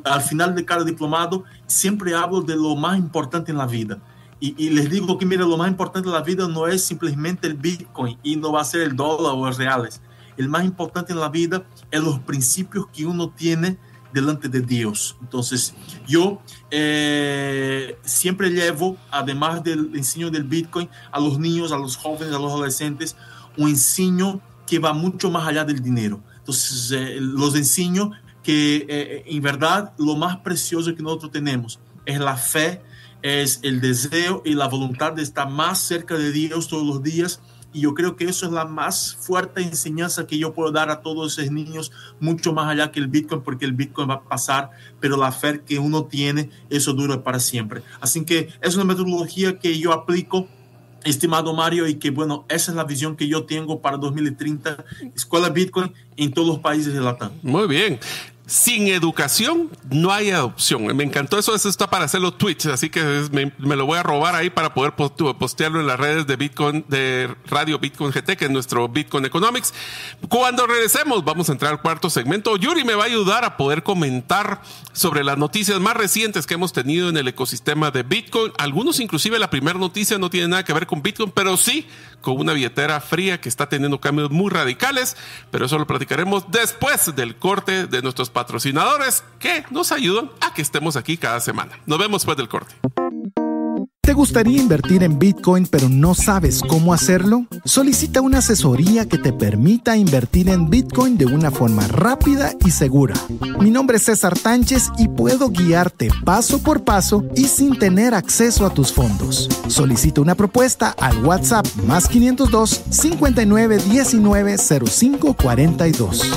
Al final de cada diplomado siempre hablo de lo más importante en la vida. Y les digo que, mira, lo más importante en la vida no es simplemente el Bitcoin y no va a ser el dólar o los reales. El más importante en la vida es los principios que uno tiene delante de Dios. Entonces, yo siempre llevo, además del enseño del Bitcoin, a los niños, a los jóvenes, a los adolescentes, un enseño que va mucho más allá del dinero. Entonces, los enseño que en verdad lo más precioso que nosotros tenemos es la fe, es el deseo y la voluntad de estar más cerca de Dios todos los días. Y yo creo que eso es la más fuerte enseñanza que yo puedo dar a todos esos niños, mucho más allá que el Bitcoin, porque el Bitcoin va a pasar, pero la fe que uno tiene, eso dura para siempre. Así que es una metodología que yo aplico, estimado Mario, y que, bueno, esa es la visión que yo tengo para 2030, Escuela Bitcoin en todos los países de Latam. Muy bien. Sin educación no hay adopción. Me encantó eso. Eso está para hacer los tweets, así que me lo voy a robar ahí para poder postearlo en las redes de Bitcoin, de Radio Bitcoin GT, que es nuestro Bitcoin Economics. Cuando regresemos vamos a entrar al cuarto segmento. Yuri me va a ayudar a poder comentar sobre las noticias más recientes que hemos tenido en el ecosistema de Bitcoin. Algunos, inclusive la primera noticia no tiene nada que ver con Bitcoin, pero sí con una billetera fría que está teniendo cambios muy radicales. Pero eso lo platicaremos después del corte de nuestros patrocinadores que nos ayudan a que estemos aquí cada semana. Nos vemos después del corte. ¿Te gustaría invertir en Bitcoin pero no sabes cómo hacerlo? Solicita una asesoría que te permita invertir en Bitcoin de una forma rápida y segura. Mi nombre es César Tánchez y puedo guiarte paso por paso y sin tener acceso a tus fondos. Solicita una propuesta al WhatsApp más 502 59 19 05 42.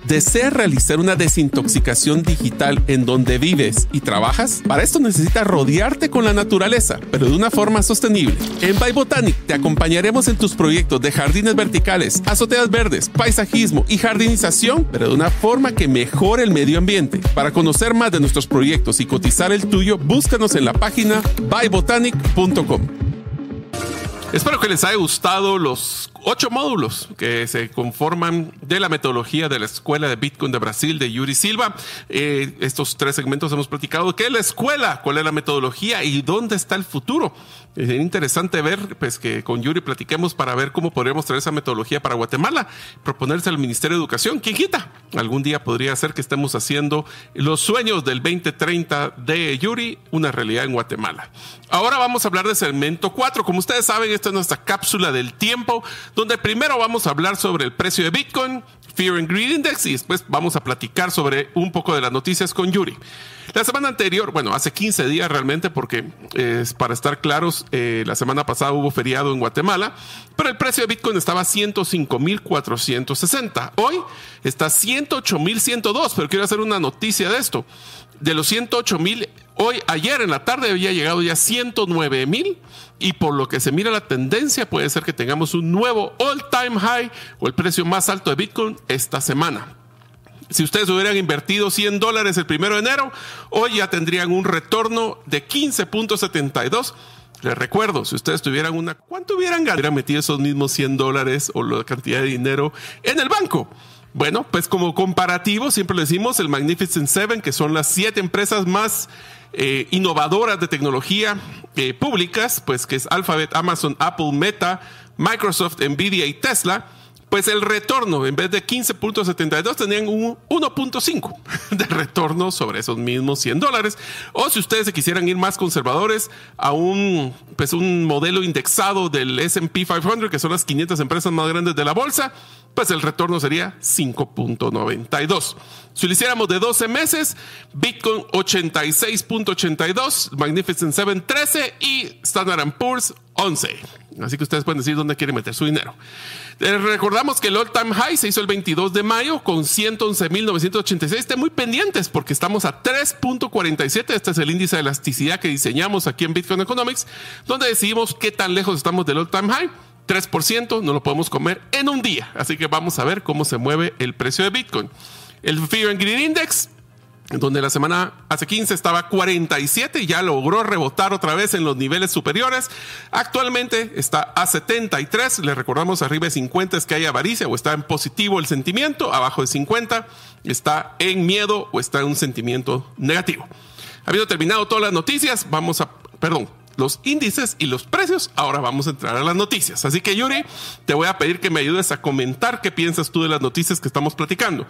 ¿Deseas realizar una desintoxicación digital en donde vives y trabajas? Para esto necesitas rodearte con la naturaleza, pero de una forma sostenible. En By Botanic te acompañaremos en tus proyectos de jardines verticales, azoteas verdes, paisajismo y jardinización, pero de una forma que mejore el medio ambiente. Para conocer más de nuestros proyectos y cotizar el tuyo, búscanos en la página bybotanic.com. Espero que les haya gustado los 8 módulos que se conforman de la metodología de la Escuela de Bitcoin de Brasil de Yuri Silva. Estos 3 segmentos hemos platicado qué es la escuela, cuál es la metodología y dónde está el futuro. Es interesante ver pues, que con Yuri platiquemos para ver cómo podríamos traer esa metodología para Guatemala, proponerse al Ministerio de Educación. ¿Quién quita? Algún día podría ser que estemos haciendo los sueños del 2030 de Yuri una realidad en Guatemala. Ahora vamos a hablar de segmento 4. Como ustedes saben, esta es nuestra cápsula del tiempo, donde primero vamos a hablar sobre el precio de Bitcoin, Fear and Greed Index, y después vamos a platicar sobre un poco de las noticias con Yuri. La semana anterior, bueno, hace 15 días realmente, porque para estar claros, la semana pasada hubo feriado en Guatemala, pero el precio de Bitcoin estaba a 105,460. Hoy está a 108,102, pero quiero hacer una noticia de esto. De los 108,000, ayer en la tarde había llegado ya 109,000, y por lo que se mira la tendencia puede ser que tengamos un nuevo all-time high o el precio más alto de Bitcoin esta semana. Si ustedes hubieran invertido $100 el 1 de enero, hoy ya tendrían un retorno de 15.72. Les recuerdo, si ustedes tuvieran ¿cuánto hubieran ganado? Hubieran metido esos mismos $100 o la cantidad de dinero en el banco. Bueno, pues como comparativo, siempre le decimos el Magnificent Seven, que son las 7 empresas más innovadoras de tecnología públicas, pues que es Alphabet, Amazon, Apple, Meta, Microsoft, Nvidia y Tesla. pues el retorno, en vez de 15.72, tenían un 1.5 de retorno sobre esos mismos $100. O si ustedes se quisieran ir más conservadores a un modelo indexado del S&P 500, que son las 500 empresas más grandes de la bolsa, pues el retorno sería 5.92. Si lo hiciéramos de 12 meses, Bitcoin 86.82, Magnificent 7 13 y Standard & Poor's 11. Así que ustedes pueden decir dónde quieren meter su dinero. Recordamos que el all-time high se hizo el 22 de mayo con 111.986. Estén muy pendientes porque estamos a 3.47. Este es el índice de elasticidad que diseñamos aquí en Bitcoin Economics, donde decidimos qué tan lejos estamos del all-time high. 3% no lo podemos comer en un día. Así que vamos a ver cómo se mueve el precio de Bitcoin. El Fear and Greed Index, donde la semana hace 15 estaba 47 y ya logró rebotar otra vez en los niveles superiores. Actualmente está a 73. Le recordamos, arriba de 50 es que hay avaricia o está en positivo el sentimiento. Abajo de 50 está en miedo o está en un sentimiento negativo. Habiendo terminado todas las noticias, los índices y los precios, ahora vamos a entrar a las noticias. Así que, Yuri, te voy a pedir que me ayudes a comentar qué piensas tú de las noticias que estamos platicando.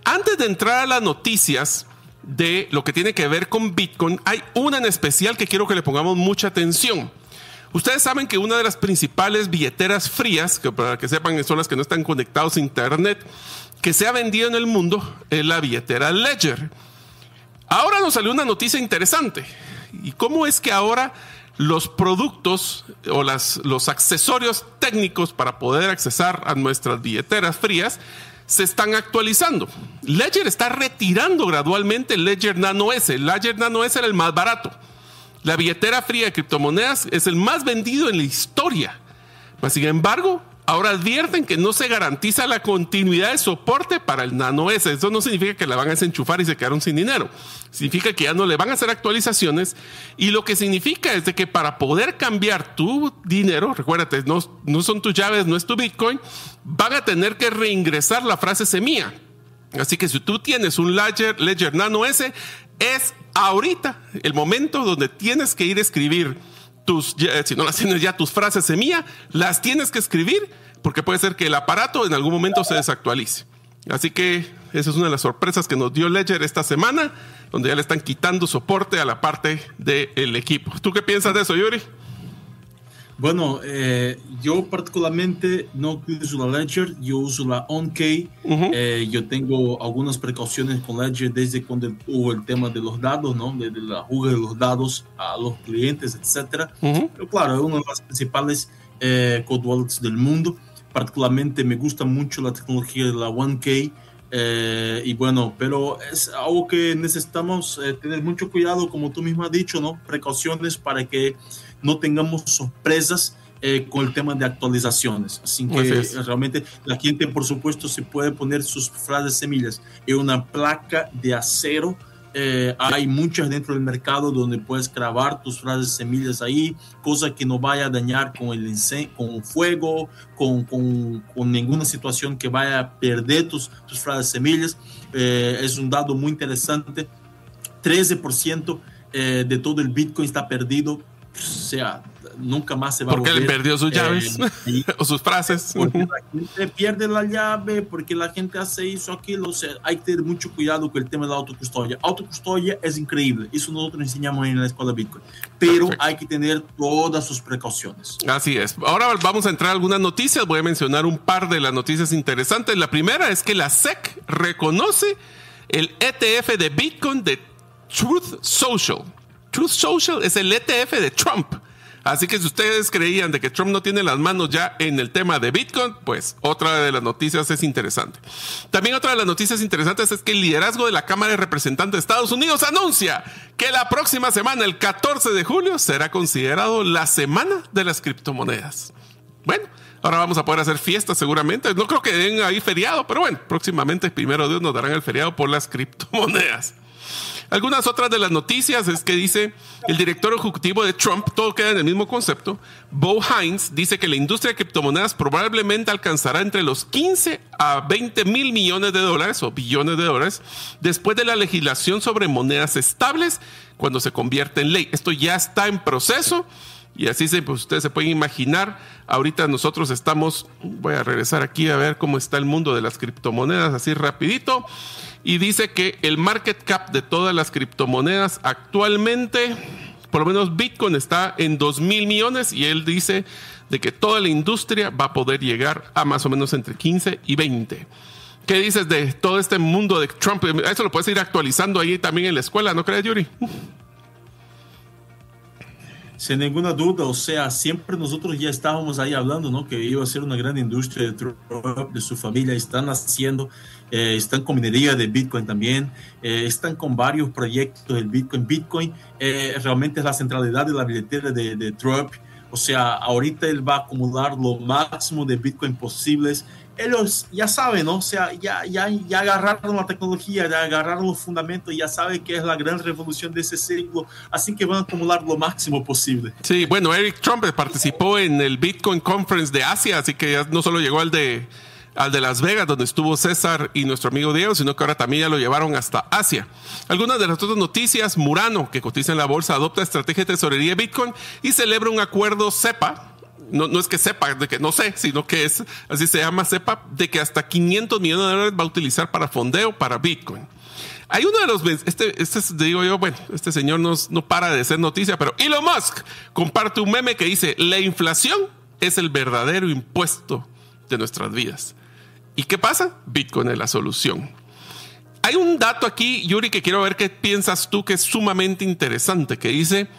Antes de entrar a las noticias de lo que tiene que ver con Bitcoin, hay una en especial que quiero que le pongamos mucha atención. Ustedes saben que una de las principales billeteras frías, que para que sepan son las que no están conectados a internet, que se ha vendido en el mundo, es la billetera Ledger. Ahora nos salió una noticia interesante. ¿Y cómo es que ahora los productos o los accesorios técnicos para poder accesar a nuestras billeteras frías se están actualizando? Ledger está retirando gradualmente el Ledger Nano S. El Ledger Nano S era el más barato. La billetera fría de criptomonedas es el más vendido en la historia. Mas, sin embargo, ahora advierten que no se garantiza la continuidad de soporte para el Nano S. Eso no significa que la van a desenchufar y se quedaron sin dinero. Significa que ya no le van a hacer actualizaciones. Y lo que significa es de que para poder cambiar tu dinero, recuérdate, no son tus llaves, no es tu Bitcoin, van a tener que reingresar la frase semilla. Así que si tú tienes un Ledger Nano S, es ahorita el momento donde tienes que ir a escribir si no las tienes ya, tus frases semilla, las tienes que escribir porque puede ser que el aparato en algún momento se desactualice. Así que esa es una de las sorpresas que nos dio Ledger esta semana, donde ya le están quitando soporte a la parte del equipo. ¿Tú qué piensas de eso, Yuri? Bueno, yo particularmente no uso la Ledger, yo uso la OnKey. Yo tengo algunas precauciones con Ledger desde cuando hubo el tema de los dados, ¿no? De la fuga de los dados a los clientes, etc. Pero claro, es una de las principales cold wallets del mundo. Particularmente me gusta mucho la tecnología de la OneKey. Y bueno, pero es algo que necesitamos tener mucho cuidado, como tú mismo has dicho, ¿no? Precauciones para que no tengamos sorpresas con el tema de actualizaciones. Así que realmente la gente, por supuesto, se puede poner sus frases semillas en una placa de acero. Hay muchas dentro del mercado donde puedes grabar tus frases semillas ahí, cosa que no vaya a dañar con con fuego, con ninguna situación que vaya a perder tus frases semillas. Es un dato muy interesante. 13% de todo el Bitcoin está perdido. O sea, nunca más se va a volver. ¿Por qué le perdió sus llaves o sus frases? Porque la gente pierde la llave, porque la gente hace eso, aquilo. O sea, hay que tener mucho cuidado con el tema de la autocustodia. Autocustodia es increíble. Eso nosotros enseñamos en la escuela de Bitcoin. Pero hay que tener todas sus precauciones. Así es. Ahora vamos a entrar a algunas noticias. Voy a mencionar un par de las noticias interesantes. La primera es que la SEC reconoce el ETF de Bitcoin de Truth Social. Truth Social es el ETF de Trump. Así que si ustedes creían de que Trump no tiene las manos ya en el tema de Bitcoin, pues otra de las noticias es interesante. También otra de las noticias interesantes es que el liderazgo de la Cámara de Representantes de Estados Unidos anuncia que la próxima semana, el 14 de julio, será considerado la semana de las criptomonedas. Bueno, ahora vamos a poder hacer fiestas seguramente. No creo que den ahí feriado, pero bueno, próximamente, primero Dios, nos darán el feriado por las criptomonedas. Algunas otras de las noticias es que dice el director ejecutivo de Trump, todo queda en el mismo concepto, Bo Hines, dice que la industria de criptomonedas probablemente alcanzará entre los 15 a 20 mil millones de dólares o billones de dólares después de la legislación sobre monedas estables cuando se convierte en ley. Esto ya está en proceso Y así pues, ustedes se pueden imaginar. Ahorita nosotros estamos, voy a regresar aquí a ver cómo está el mundo de las criptomonedas así rapidito. Y dice que el market cap de todas las criptomonedas actualmente, por lo menos Bitcoin está en 2,000 millones y él dice de que toda la industria va a poder llegar a más o menos entre 15 y 20. ¿Qué dices de todo este mundo de Trump? Eso lo puedes ir actualizando ahí también en la escuela, ¿no crees, Yuri? Sin ninguna duda, o sea, siempre nosotros ya estábamos ahí hablando, ¿no? Que iba a ser una gran industria de Trump, de su familia, están haciendo, están con minería de Bitcoin también, están con varios proyectos del Bitcoin. Bitcoin realmente es la centralidad de la billetera de Trump, o sea, ahorita él va a acumular lo máximo de Bitcoin posibles. Ellos ya saben, ¿no? O sea, ya agarraron la tecnología, ya agarraron los fundamentos, ya saben que es la gran revolución de ese siglo, así que van a acumular lo máximo posible. Sí, bueno, Eric Trump participó en el Bitcoin Conference de Asia, así que ya no solo llegó al de Las Vegas, donde estuvo César y nuestro amigo Diego, sino que ahora también ya lo llevaron hasta Asia. Algunas de las otras noticias: Murano, que cotiza en la bolsa, adopta estrategia de tesorería de Bitcoin y celebra un acuerdo CEPA. No es que sepa, de que no sé, sino que es, así se llama CEPA, de que hasta $500 millones va a utilizar para fondeo para Bitcoin. Hay uno de los, digo yo, bueno, este señor no para de ser noticia, pero Elon Musk comparte un meme que dice: la inflación es el verdadero impuesto de nuestras vidas. ¿Y qué pasa? Bitcoin es la solución. Hay un dato aquí, Yuri, que quiero ver qué piensas tú, que es sumamente interesante, que dice: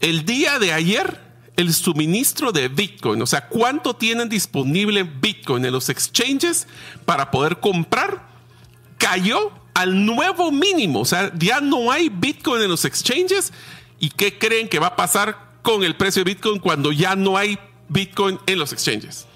el día de ayer, el suministro de Bitcoin, o sea, cuánto tienen disponible Bitcoin en los exchanges para poder comprar, cayó al nuevo mínimo. O sea, ya no hay Bitcoin en los exchanges. ¿Y qué creen que va a pasar con el precio de Bitcoin cuando ya no hay Bitcoin en los exchanges?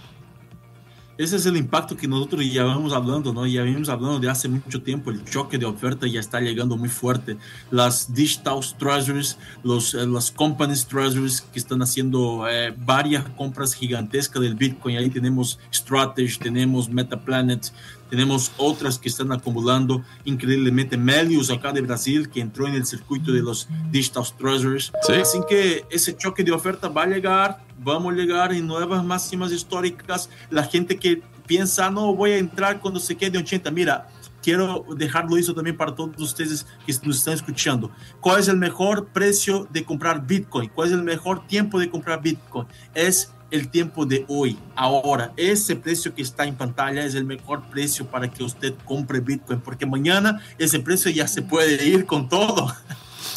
Ese es el impacto que nosotros ya vamos hablando, ¿no? Ya venimos hablando de hace mucho tiempo. El choque de oferta ya está llegando muy fuerte. Las digital treasuries, las companies treasuries que están haciendo varias compras gigantescas del Bitcoin. Ahí tenemos Strategy, tenemos Metaplanet, tenemos otras que están acumulando increíblemente. Melius, acá de Brasil, que entró en el circuito de los digital treasuries. Sí. Así que ese choque de oferta va a llegar. Vamos a llegar en nuevas máximas históricas. La gente que piensa, no, voy a entrar cuando se quede 80. Mira, quiero dejarlo eso también para todos ustedes que nos están escuchando. ¿Cuál es el mejor precio de comprar Bitcoin? ¿Cuál es el mejor tiempo de comprar Bitcoin? Es el tiempo de hoy, ahora. Ese precio que está en pantalla es el mejor precio para que usted compre Bitcoin, porque mañana ese precio ya se puede ir con todo.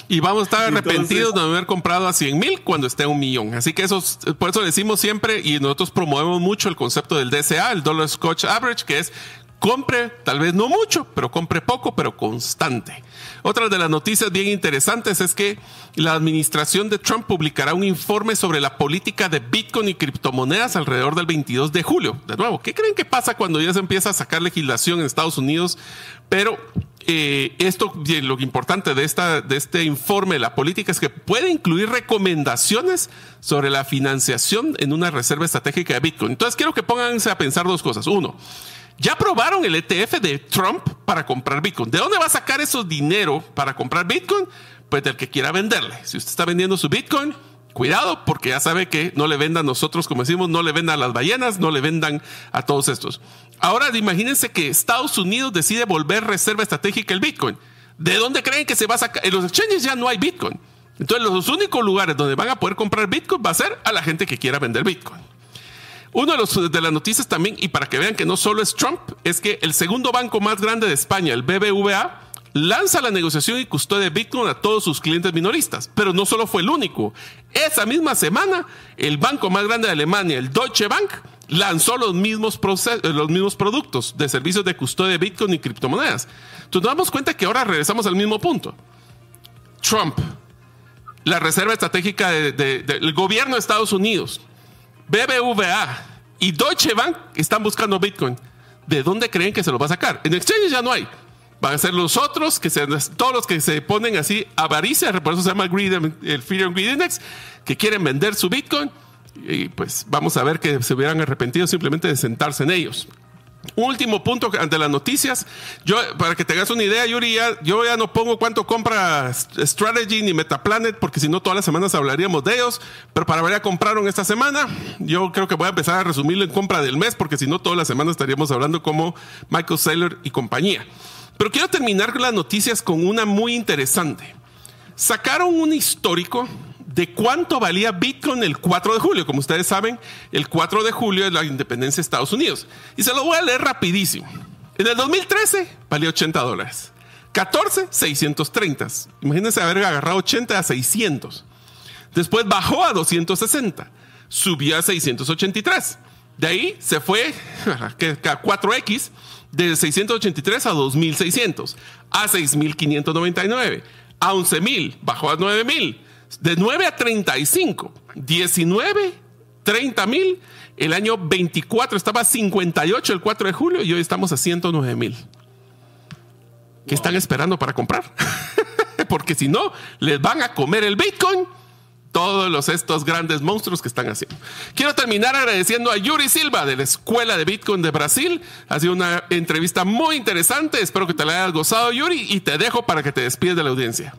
Y vamos a estar arrepentidos de haber comprado a 100,000 cuando esté a 1,000,000. Así que por eso decimos siempre, y nosotros promovemos mucho el concepto del DSA, el Dollar Cost Average, que es: compre, tal vez no mucho, pero compre poco, pero constante. Otra de las noticias bien interesantes es que la administración de Trump publicará un informe sobre la política de Bitcoin y criptomonedas alrededor del 22 de julio. De nuevo, ¿qué creen que pasa cuando ya se empieza a sacar legislación en Estados Unidos? Pero lo importante de este informe de la política es que puede incluir recomendaciones sobre la financiación en una reserva estratégica de Bitcoin. Entonces quiero que pónganse a pensar dos cosas. Uno, ya aprobaron el ETF de Trump para comprar Bitcoin. ¿De dónde va a sacar esos dinero para comprar Bitcoin? Pues del que quiera venderle. Si usted está vendiendo su Bitcoin, cuidado, porque ya sabe que no le vendan nosotros, como decimos, no le vendan a las ballenas, no le vendan a todos estos. Ahora imagínense que Estados Unidos decide volver reserva estratégica el Bitcoin. ¿De dónde creen que se va a sacar? En los exchanges ya no hay Bitcoin. Entonces los únicos lugares donde van a poder comprar Bitcoin va a ser a la gente que quiera vender Bitcoin. Uno de las noticias también, y para que vean que no solo es Trump, es que el segundo banco más grande de España, el BBVA, lanza la negociación y custodia de Bitcoin a todos sus clientes minoristas. Pero no solo fue el único. Esa misma semana, el banco más grande de Alemania, el Deutsche Bank, lanzó los mismos productos de servicios de custodia de Bitcoin y criptomonedas. Entonces nos damos cuenta que ahora regresamos al mismo punto. Trump, la reserva estratégica del gobierno de Estados Unidos, BBVA y Deutsche Bank están buscando Bitcoin. ¿De dónde creen que se lo va a sacar? En exchanges ya no hay. Van a ser los otros, todos los que se ponen así avaricia, por eso se llama el Fear and Greed Index, que quieren vender su Bitcoin. Y pues vamos a ver que se hubieran arrepentido simplemente de sentarse en ellos. Último punto ante las noticias. Yo, para que tengas una idea, Yuri, yo ya no pongo cuánto compra Strategy ni Metaplanet, porque si no todas las semanas hablaríamos de ellos. Pero para ver, ya compraron esta semana. Yo creo que voy a empezar a resumirlo en compra del mes, porque si no todas las semanas estaríamos hablando como Michael Saylor y compañía. Pero quiero terminar las noticias con una muy interesante. Sacaron un histórico de cuánto valía Bitcoin el 4 de julio. Como ustedes saben, el 4 de julio es la independencia de Estados Unidos. Y se lo voy a leer rapidísimo. En el 2013 valía $80. 14, 630. Imagínense haber agarrado 80 a 600. Después bajó a 260. Subió a 683. De ahí se fue a 4X de 683 a 2.600. A 6.599. A 11.000. Bajó a 9.000. De 9 a 35, 19, 30,000. El año 24 estaba a 58 el 4 de julio y hoy estamos a 109,000. ¿Qué están esperando para comprar? Porque si no, les van a comer el Bitcoin todos estos grandes monstruos que están haciendo. Quiero terminar agradeciendo a Yuri Silva de la Escuela de Bitcoin de Brasil. Ha sido una entrevista muy interesante. Espero que te la hayas gozado, Yuri, y te dejo para que te despides de la audiencia.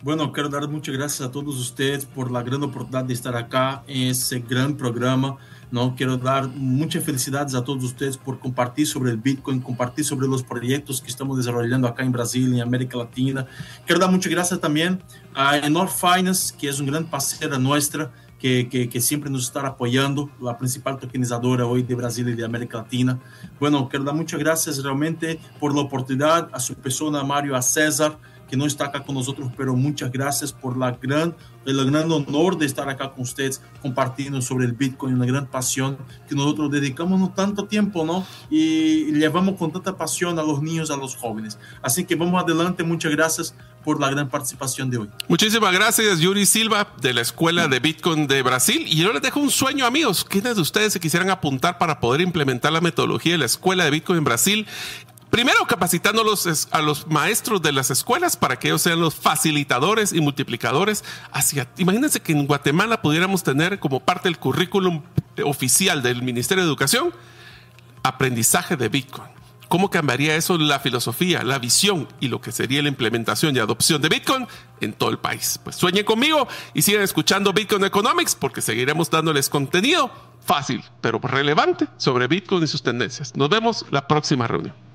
Bueno, quiero dar muchas gracias a todos ustedes por la gran oportunidad de estar acá en ese gran programa, ¿no? Quiero dar muchas felicidades a todos ustedes por compartir sobre el Bitcoin, compartir sobre los proyectos que estamos desarrollando acá en Brasil, en América Latina. Quiero dar muchas gracias también a Enor Finance, que es una gran parcera nuestra, que siempre nos está apoyando, la principal tokenizadora hoy de Brasil y de América Latina. Bueno, quiero dar muchas gracias realmente por la oportunidad, a su persona, a Mario, a César, que no está acá con nosotros, pero muchas gracias por el gran honor de estar acá con ustedes, compartiendo sobre el Bitcoin, una gran pasión que nosotros dedicamos tanto tiempo, ¿no? Y llevamos con tanta pasión a los niños, a los jóvenes. Así que vamos adelante, muchas gracias por la gran participación de hoy. Muchísimas gracias, Yuri Silva, de la Escuela de Bitcoin de Brasil. Y yo les dejo un sueño, amigos. ¿Quiénes de ustedes se quisieran apuntar para poder implementar la metodología de la Escuela de Bitcoin en Brasil? Primero, capacitándolos a los maestros de las escuelas para que ellos sean los facilitadores y multiplicadores. Imagínense que en Guatemala pudiéramos tener como parte del currículum oficial del Ministerio de Educación aprendizaje de Bitcoin. ¿Cómo cambiaría eso la filosofía, la visión y lo que sería la implementación y adopción de Bitcoin en todo el país? Pues sueñen conmigo y sigan escuchando Bitcoin Economics, porque seguiremos dándoles contenido fácil pero relevante sobre Bitcoin y sus tendencias. Nos vemos la próxima reunión.